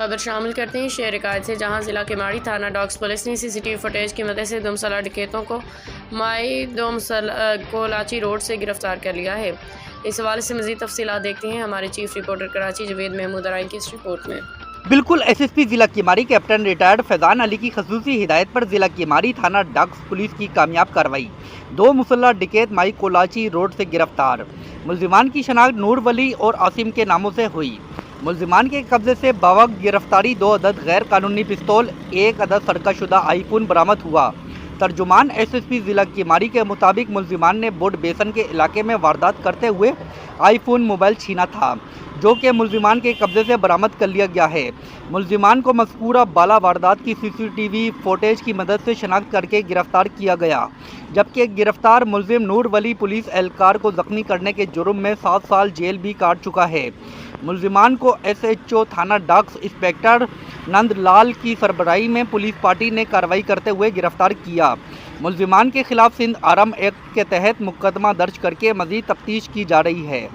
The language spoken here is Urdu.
خبر شامل کرتے ہیں شہر قائد سے، جہاں ضلع کے ماڑی تھانہ ڈاکس پولیس نے CCTV فوٹیج کی مدد سے دومسلہ ڈکیتوں کو مائی کولاچی روڈ سے گرفتار کر لیا ہے۔ اس حوالے سے مزید تفصیلات دیکھتے ہیں ہمارے چیف رپورٹر کراچی جوید محمود ارائن کی اس رپورٹ میں۔ بالکل SSP ضلع کیماری کیپٹن ریٹائرڈ فیضان علی کی خصوصی ہدایت پر ضلع کیماری تھانہ ڈاکس پولیس کی کامیاب کارروائی، 2 مسلح ڈکیت مائی کولاچی روڈ سے گرفتار۔ ملزمان کی شناخت نور ولی اور عاصم کے ناموں سے ہوئی۔ ملزمان کے قبضے سے بوقت گرفتاری 2 عدد غیر قانونی پستول، 1 عدد سرقہ شدہ آئی فون برآمد ہوا۔ ترجمان SSP ضلع کیماری کے مطابق ملزمان نے بوڈ بیسن کے علاقے میں واردات کرتے ہوئے آئی فون موبائل چھینا تھا، جو کہ ملزمان کے قبضے سے برآمد کر لیا گیا ہے۔ ملزمان کو مذکورہ بالا واردات کی CCTV فوٹیج کی مدد سے شناخت کر کے گرفتار کیا گیا، جبکہ گرفتار ملزم نور ولی پولیس اہلکار کو زخمی کرنے کے جرم میں 7 سال جیل بھی کاٹ چکا ہے۔ ملزمان کو SHO تھانہ ڈاکس انسپکٹر نند لال کی سربراہی میں پولیس پارٹی نے کارروائی کرتے ہوئے گرفتار کیا۔ ملزمان کے خلاف سندھ آرم ایکٹ کے تحت مقدمہ درج کر کے مزید تفتیش کی جا رہی ہے۔